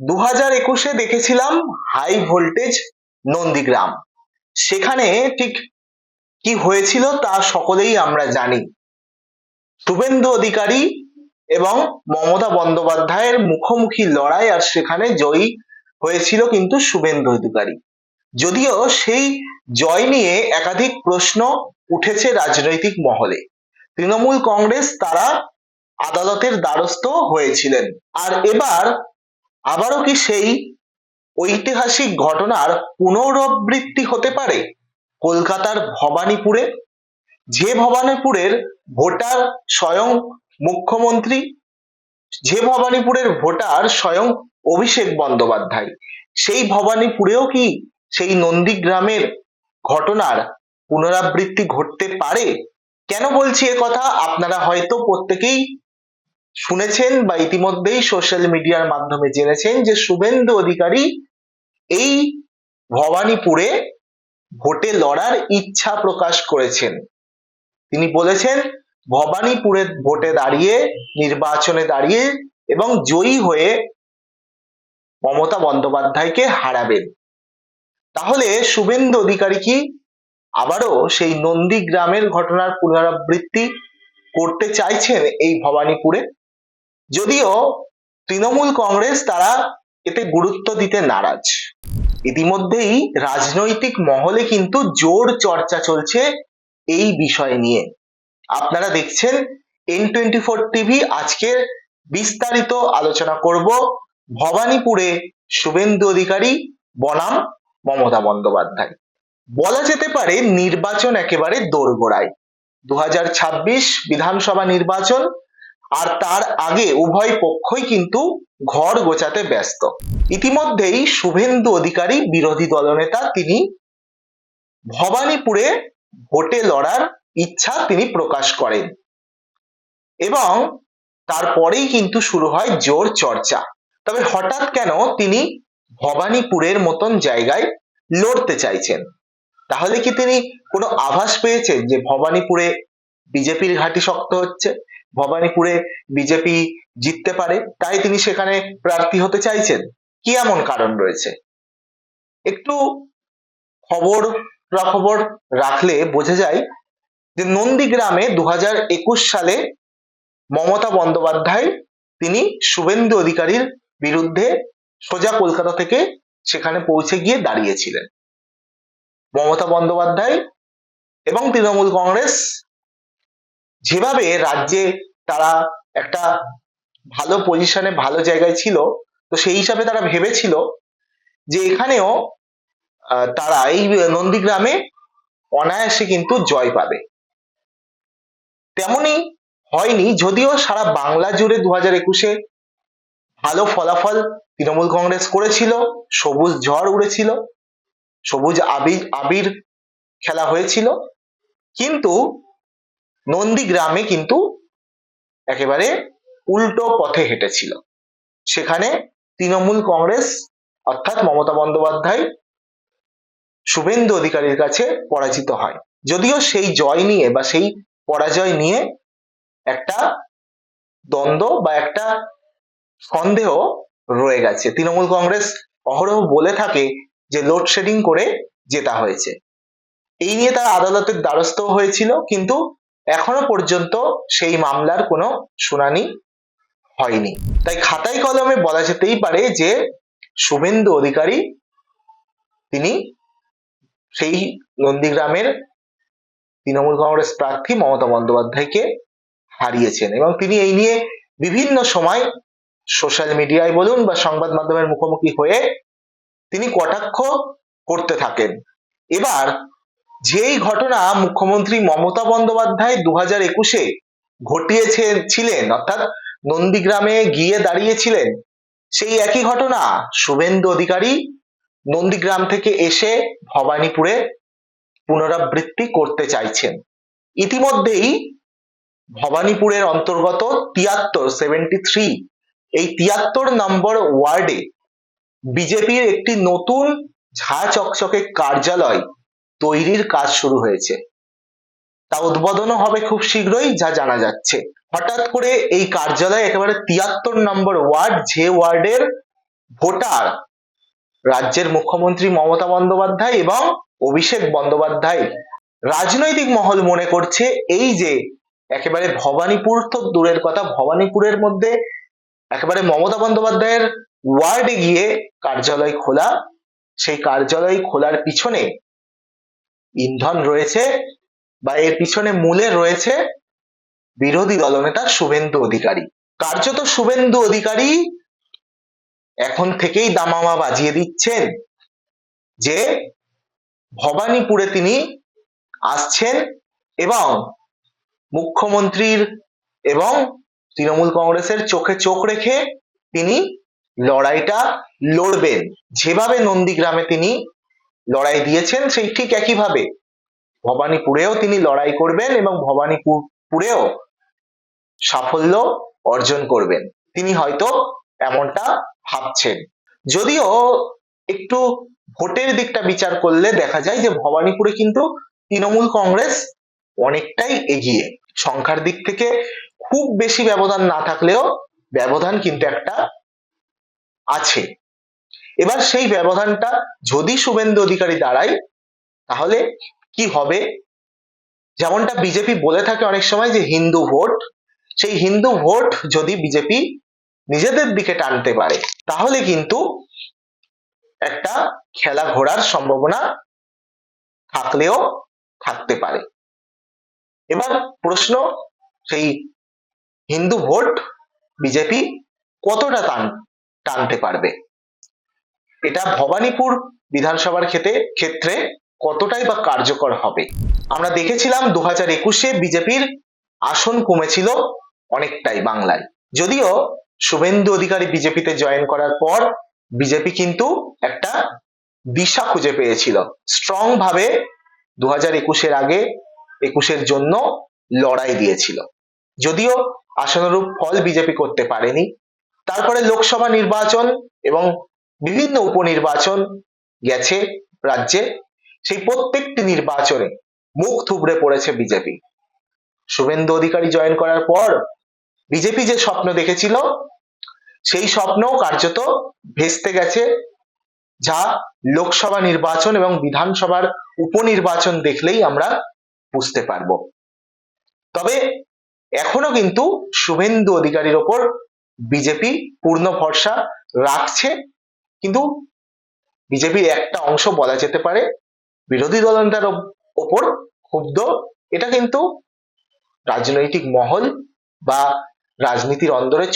2021-এ দেখেছিলাম high voltage Nandigram. সেখানে ঠিক কি হয়েছিল তা সকলেই আমরা জানি। শুভেন্দু অধিকারী এবং মমতা বন্দ্যোপাধ্যায়ের মুখোমুখি লড়াই, আর সেখানে জয়ী হয়েছিল কিন্তু শুভেন্দু অধিকারী। যদিও সেই জয় নিয়ে একাধিক প্রশ্ন উঠেছে রাজনৈতিক মহলে। তৃণমূল কংগ্রেস তারা আদালতের দ্বারস্থ হয়েছিলেন। আর এবার আবারও কি সেই ঐতিহাসিক ঘটনার পুনরাবৃত্তি হতে পারে কলকাতার ভবানীপুরে? যে ভবানীপুরের ভোটার স্বয়ং মুখ্যমন্ত্রী, যে ভবানীপুরের ভোটার স্বয়ং অভিষেক বন্দ্যোপাধ্যায়, সেই ভবানীপুরেও কি সেই নন্দীগ্রামের ঘটনার পুনরাবৃত্তি ঘটতে পারে? কেন বলছি কথা? আপনারা হয়তো প্রত্যেকেই শুনেছেন বা ইতিমধ্যেই সোশ্যাল মিডিয়ার মাধ্যমে জেনেছেন যে শুভেন্দু অধিকারী এই ভবানীপুরে ভোটে লড়ার ইচ্ছা প্রকাশ করেছেন। তিনি বলেছেন ভবানীপুরে ভোটে দাঁড়িয়ে, নির্বাচনে দাঁড়িয়ে এবং জয়ী হয়ে মমতা বন্দ্যোপাধ্যায়কে হারাবেন। তাহলে শুভেন্দু অধিকারী কি আবারও সেই নন্দীগ্রামের ঘটনার পুনরাবৃত্তি করতে চাইছেন এই ভবানীপুরে? যদিও তৃণমূল কংগ্রেস তারা এতে গুরুত্ব দিতে নারাজ। ইতিমধ্যেই রাজনৈতিক মহলে কিন্তু জোর চর্চা চলছে এই বিষয় নিয়ে। আপনারা দেখছেন N24 টিভি। আজকে বিস্তারিত আলোচনা করব ভবানীপুরে শুভেন্দু অধিকারী বনাম মমতা বন্দ্যোপাধ্যায়। বলা যেতে পারে নির্বাচন একেবারে দোরগোড়ায়। 2026 বিধানসভা নির্বাচন, আর তার আগে উভয় পক্ষই কিন্তু ঘর গোছাতে ব্যস্ত। ইতিমধ্যেই শুভেন্দু অধিকারী বিরোধী দলনেতা, তিনি ভবানীপুরে ভোটে লড়ার ইচ্ছা তিনি প্রকাশ করেন এবং তারপরেই কিন্তু শুরু হয় জোর চর্চা। তবে হঠাৎ কেন তিনি ভবানীপুরের মতন জায়গায় লড়তে চাইছেন? তাহলে কি তিনি কোনো আভাস পেয়েছেন যে ভবানীপুরে বিজেপির ঘাঁটি শক্ত হচ্ছে, ভবানীপুরে বিজেপি জিততে পারে, তাই তিনি সেখানে প্রার্থী হতে চাইছেন? কি এমন কারণ রয়েছে? একটু খবর রাখলে বোঝা যায় যে নন্দীগ্রামে 2021 সালে মমতা বন্দ্যোপাধ্যায় তিনি শুভেন্দু অধিকারীর বিরুদ্ধে সোজা কলকাতা থেকে সেখানে পৌঁছে গিয়ে দাঁড়িয়েছিলেন। মমতা বন্দ্যোপাধ্যায় এবং তৃণমূল কংগ্রেস যেভাবে রাজ্যে তারা একটা ভালো পজিশনে, ভালো জায়গায় ছিল, তো সেই হিসাবে তারা ভেবেছিল যে এখানেও তারা এই নন্দীগ্রামে অনায়াসে কিন্তু জয় পাবে। তেমনি হয়নি, যদিও সারা বাংলা জুড়ে 2021-এ ভালো ফলাফল তৃণমূল কংগ্রেস করেছিল, সবুজ ঝড় উড়েছিল, সবুজ আবির খেলা হয়েছিল, কিন্তু নন্দীগ্রামে কিন্তু একেবারে উল্টো পথে হেঁটেছিল। সেখানে তৃণমূল কংগ্রেস অর্থাৎ মমতা বন্দ্যোপাধ্যায় শুভেন্দু অধিকারীর কাছে পরাজিত হয়। যদিও সেই জয় নিয়ে বা সেই পরাজয় নিয়ে একটা দ্বন্দ্ব বা একটা সন্দেহ রয়ে গেছে। তৃণমূল কংগ্রেস অহরহ বলে থাকে যে লোডশেডিং করে জেতা হয়েছে। এই নিয়ে তারা আদালতের দ্বারস্থ হয়েছিল, কিন্তু এখনো পর্যন্ত সেই মামলার কোনো শুনানি হয়নি। তাই খাতায় কলমে বলা যেতেই পারে যে শুভেন্দু অধিকারী তিনি সেই নন্দীগ্রামের তৃণমূল কংগ্রেস প্রার্থী মমতা বন্দ্যোপাধ্যায়কে হারিয়েছেন এবং তিনি এই নিয়ে বিভিন্ন সময় সোশ্যাল মিডিয়ায় বলুন বা সংবাদ মাধ্যমের মুখোমুখি হয়ে তিনি কটাক্ষ করতে থাকেন। এবার যেই ঘটনা মুখ্যমন্ত্রী মমতা বন্দ্যোপাধ্যায় 2021-এ ঘটিয়েছিলেন, অর্থাৎ নন্দীগ্রামে গিয়ে দাঁড়িয়েছিলেন, সেই একই ঘটনা শুভেন্দু অধিকারী নন্দীগ্রাম থেকে এসে ভবানীপুরে পুনরাবৃত্তি করতে চাইছেন। ইতিমধ্যেই ভবানীপুরের অন্তর্গত 73 এই 73 নম্বর ওয়ার্ডে বিজেপির একটি নতুন ঝাঁ চকচকে কার্যালয় তৈরির কাজ শুরু হয়েছে। তা উদ্বোধনও হবে খুব শীঘ্রই, যা জানা যাচ্ছে। হঠাৎ করে এই কার্যালয় একেবারে 73 নম্বর ওয়ার্ড, যে ওয়ার্ডের ভোটার রাজ্যের মুখ্যমন্ত্রী মমতা বন্দ্যোপাধ্যায় এবং অভিষেক বন্দ্যোপাধ্যায়। রাজনৈতিক মহল মনে করছে এই যে একেবারে ভবানীপুর তো দূরের কথা, ভবানীপুরের মধ্যে একেবারে মমতা বন্দ্যোপাধ্যায়ের ওয়ার্ডে গিয়ে কার্যালয় খোলা, সেই কার্যালয় খোলার পিছনে ইন্ধন রয়েছে বা এর পিছনে মূলে রয়েছে বিরোধী দলনেতা শুভেন্দু অধিকারী। কার্যত শুভেন্দু অধিকারী এখন থেকেই দামামা বাজিয়ে দিচ্ছেন যে ভবানীপুরে তিনি আসছেন এবং মুখ্যমন্ত্রীর এবং তৃণমূল কংগ্রেসের চোখে চোখ রেখে তিনি লড়াইটা লড়বেন। যেভাবে নন্দীগ্রামে তিনি লড়াই দিয়েছেন সেই ঠিক একইভাবে ভবানীপুরেও তিনি লড়াই করবেন এবং ভবানীপুরেও সাফল্য অর্জন করবেন, তিনি হয়তো এমনটা ভাবছেন। যদিও একটু ভোটের দিকটা বিচার করলে দেখা যায় যে ভবানীপুরে কিন্তু তৃণমূল কংগ্রেস অনেকটাই এগিয়ে, সংখ্যার দিক থেকে খুব বেশি ব্যবধান না থাকলেও ব্যবধান কিন্তু একটা আছে। এবার সেই ব্যবধানটা যদি শুভেন্দু অধিকারী দাঁড়ায় তাহলে কি হবে, যেমনটা বিজেপি বলে থাকে অনেক সময় যে হিন্দু ভোট, সেই হিন্দু ভোট যদি বিজেপি নিজেদের দিকে টানতে পারে তাহলে কিন্তু একটা খেলা ঘোরার সম্ভাবনা থাকলেও থাকতে পারে। এবার প্রশ্ন, সেই হিন্দু ভোট বিজেপি কতটা টানতে পারবে, এটা ভবানীপুর বিধানসভার ক্ষেত্রে কতটাই বা কার্যকর হবে। আমরা দেখেছিলাম 2021-এ বিজেপির আসন কমেছিল অনেকটাই বাংলায়, যদিও শুভেন্দু অধিকারী বিজেপিতে জয়েন করার পর বিজেপি কিন্তু একটা দিশা খুঁজে পেয়েছিল, স্ট্রং ভাবে 2021-এর আগে 21-এর জন্য লড়াই দিয়েছিল, যদিও আশানুরূপ ফল বিজেপি করতে পারেনি। তারপরে লোকসভা নির্বাচন এবং বিভিন্ন উপনির্বাচন গেছে রাজ্যে, সেই প্রত্যেকটি নির্বাচনে মুখ থুবড়ে পড়েছে বিজেপি। শুভেন্দু অধিকারী জয়েন করার পর বিজেপি যে স্বপ্ন দেখেছিল সেই স্বপ্ন কার্যত ভেস্তে গেছে, যা লোকসভা নির্বাচন এবং বিধানসভার উপনির্বাচন দেখলেই আমরা বুঝতে পারবো। তবে এখনো কিন্তু শুভেন্দু অধিকারীর ওপর বিজেপি পূর্ণ ভরসা রাখছে, কিন্তু বিজেপির একটা অংশ বলা যেতে পারে বিরোধী দলনেতার ওপর ক্ষুব্ধ, এটা কিন্তু রাজনৈতিক মহল বা রাজনীতির অন্দরে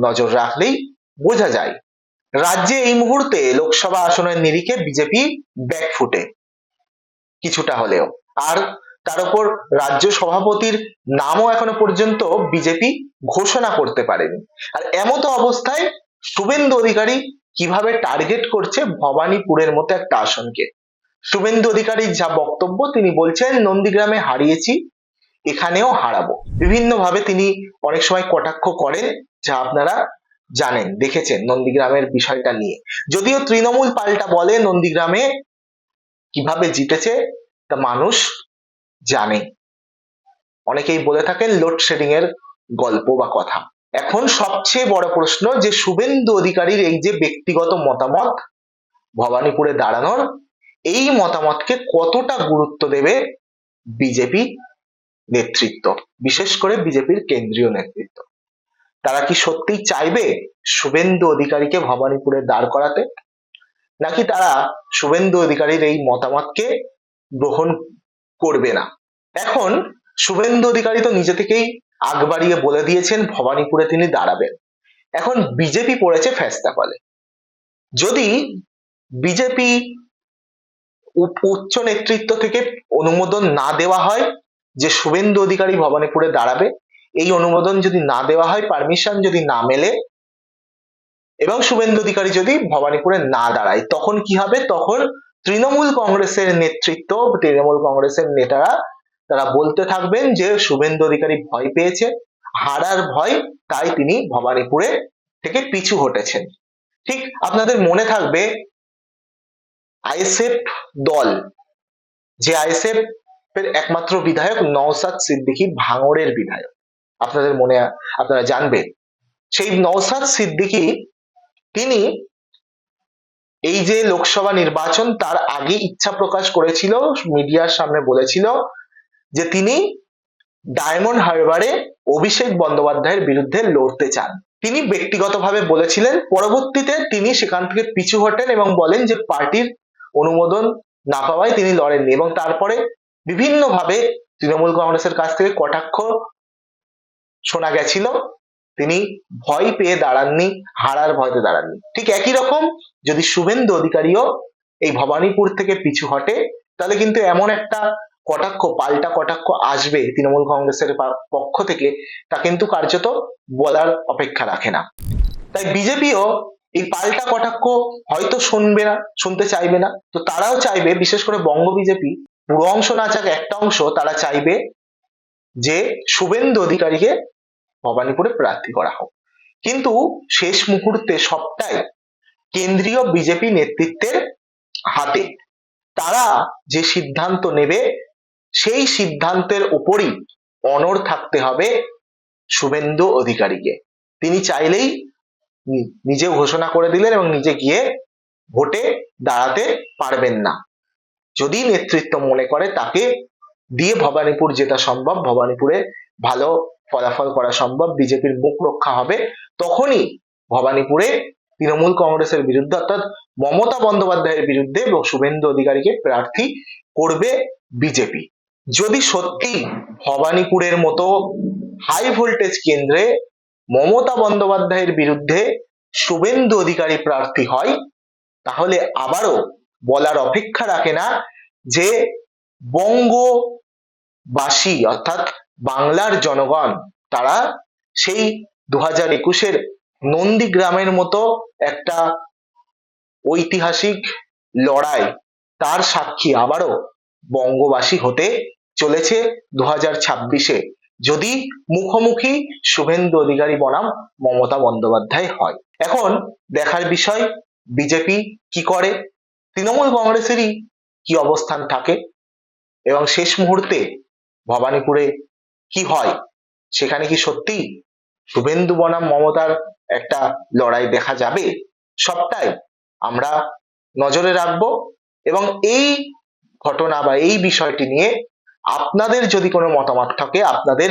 নজর রাখলেই বোঝা যায়। রাজ্যে এই মুহূর্তে লোকসভা আসনের নিরিখে বিজেপি ব্যাকফুটে কিছুটা হলেও, আর তার উপর রাজ্য সভাপতির নামও এখনো পর্যন্ত বিজেপি ঘোষণা করতে পারেনি। আর এমতো অবস্থায় শুভেন্দু অধিকারী কিভাবে টার্গেট করছে ভবানীপুরের মতো একটা আসনকে। শুভেন্দু অধিকারীর যা বক্তব্য, তিনি বলছেন নন্দীগ্রামে হারিয়েছি, এখানেও হারাবো। বিভিন্ন ভাবে তিনি অনেক সময় কটাক্ষ করেন, যা আপনারা জানেন, দেখেছেন নন্দীগ্রামের বিষয়টা নিয়ে। যদিও তৃণমূল পাল্টা বলে নন্দীগ্রামে কিভাবে জিতেছে তা মানুষ জানে, অনেকেই বলে থাকেন লোডশেডিং এর গল্প বা কথা। এখন সবচেয়ে বড় প্রশ্ন যে শুভেন্দু অধিকারীর এই যে ব্যক্তিগত মতামত ভবানীপুরে দাঁড়ানোর, এই মতামতকে কতটা গুরুত্ব দেবে বিজেপি নেতৃত্ব, বিশেষ করে বিজেপির কেন্দ্রীয় নেতৃত্ব। তারা কি সত্যি চাইবে শুভেন্দু অধিকারীকে ভবানীপুরে দাঁড় করাতে, নাকি তারা শুভেন্দু অধিকারীর এই মতামতকে গ্রহণ করবে না। এখন শুভেন্দু অধিকারী তো নিজে থেকেই আগ বাড়িয়ে বলে দিয়েছেন ভবানীপুরে তিনি দাঁড়াবেন। এখন বিজেপি পড়েছে ফেস্তা কলে। যদি বিজেপি উচ্চ নেতৃত্ব থেকে অনুমোদন না দেওয়া হয় যে শুভেন্দু অধিকারী ভবানীপুরে দাঁড়াবে, এই অনুমোদন যদি না দেওয়া হয়, পারমিশন যদি না মেলে এবং শুভেন্দু অধিকারী যদি ভবানীপুরে না দাঁড়ায়, তখন কি হবে? তখন তৃণমূল কংগ্রেসের নেতৃত্ব, তৃণমূল কংগ্রেসের নেতারা তারা বলতে থাকবেন যে শুভেন্দু অধিকারী ভয় পেয়েছে, হারার ভয়, তাই তিনি ভবানীপুরে থেকে পিছু হটেছেন। ঠিক আপনাদের মনে থাকবে আইএসএফ দল, যে আইএসএফ এর একমাত্র বিধায়ক নওশাদ সিদ্দিকী ভাঙড়ের বিধায়ক, আপনাদের মনে, আপনারা জানবেন সেই নওশাদ সিদ্দিকী তিনি এই যে লোকসভা নির্বাচন তার আগে ইচ্ছা প্রকাশ করেছিল, মিডিয়ার সামনে বলেছিল যে তিনি ডায়মন্ড হারবারে অভিষেক বন্দ্যোপাধ্যায়ের বিরুদ্ধে লড়তে চান। তিনি ব্যক্তিগতভাবে বলেছিলেন, পরবর্তীতে তিনি সেখান থেকে পিছু হটেন এবং বলেন যে পার্টির অনুমোদন না পাওয়ায় তিনি লড়েননি, এবং তারপরে বিভিন্নভাবে তৃণমূল কংগ্রেসের কাছ থেকে কটাক্ষ শোনা গেছিল। তিনি ভয় পেয়ে দাঁড়াননি, হারার ভয়তে দাঁড়াননি। ঠিক একই রকম যদি শুভেন্দু অধিকারীও এই ভবানীপুর থেকে পিছু হটে, তাহলে কিন্তু এমন একটা কটাক্ষ, পাল্টা কটাক্ষ আসবে তৃণমূল কংগ্রেসের পক্ষ থেকে, তা কিন্তু কার্যত বলার অপেক্ষা রাখে না। তাই বিজেপিও এই পাল্টা কটাক্ষ হয়তো শুনবে না, শুনতে চাইবে না। তো তারাও চাইবে, বিশেষ করে বঙ্গ বিজেপি, পুরো অংশ না চাক একটা অংশ, তারা চাইবে যে শুভেন্দু অধিকারীকে ভবানীপুরে প্রার্থী করা হোক। কিন্তু শেষ মুহূর্তে সবটাই কেন্দ্রীয় বিজেপি নেতৃত্বের হাতে। তারা যে সিদ্ধান্ত নেবে সেই সিদ্ধান্তের উপরই অনড় থাকতে হবে শুভেন্দু অধিকারীকে। তিনি চাইলেই নিজে ঘোষণা করে দিলেন এবং নিজে গিয়ে ভোটে দাঁড়াতে পারবেন না। যদি নেতৃত্ব মনে করে তাকে দিয়ে ভবানীপুর জেতা সম্ভব, ভবানীপুরে ভালো ফলাফল করা সম্ভব, বিজেপির মুখ রক্ষা হবে, তখনই ভবানীপুরে তৃণমূল কংগ্রেসের বিরুদ্ধে অর্থাৎ মমতা বন্দ্যোপাধ্যায়ের বিরুদ্ধে শুভেন্দু অধিকারীকে প্রার্থী করবে বিজেপি। যদি সত্যি ভবানীপুরের মতো হাই ভোল্টেজ কেন্দ্রে মমতা বন্দ্যোপাধ্যায়ের বিরুদ্ধে শুভেন্দু অধিকারী প্রার্থী হয়, তাহলে আবারও বলার অপেক্ষা রাখে না যে বঙ্গবাসী অর্থাৎ বাংলার জনগণ তারা সেই 2021-এর নন্দীগ্রামের মতো একটা ঐতিহাসিক লড়াই, তার সাক্ষী আবারও বঙ্গবাসী হতে চলেছে 2026-এ, যদি মুখোমুখি শুভেন্দু অধিকারী বনাম মমতা বন্দ্যোপাধ্যায় হয়। এখন দেখার বিষয় বিজেপি কি করে, তৃণমূল কংগ্রেসেরই কি অবস্থান থাকে, এবং শেষ মুহূর্তে ভবানীপুরে কি হয়, সেখানে কি সত্যি শুভেন্দু বনাম মমতার একটা লড়াই দেখা যাবে, সবটাই আমরা নজরে রাখবো। এবং এই ঘটনা বা এই বিষয়টি নিয়ে আপনাদের যদি কোনো মতামত থাকে, আপনাদের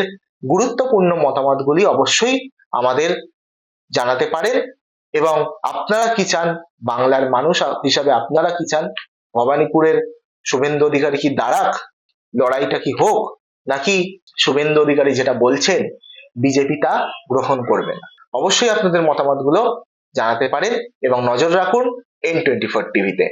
গুরুত্বপূর্ণ মতামতগুলি অবশ্যই আমাদের জানাতে পারেন। এবং আপনারা কি চান, বাংলার মানুষ হিসাবে আপনারা কি চান, ভবানীপুরের শুভেন্দু অধিকারী কি দাঁড়াক, লড়াইটা কি হোক, নাকি শুভেন্দু অধিকারী যেটা বলছেন বিজেপি তা গ্রহণ করবে না? অবশ্যই আপনাদের মতামতগুলো জানাতে পারেন এবং নজর রাখুন N24 টিভিতে।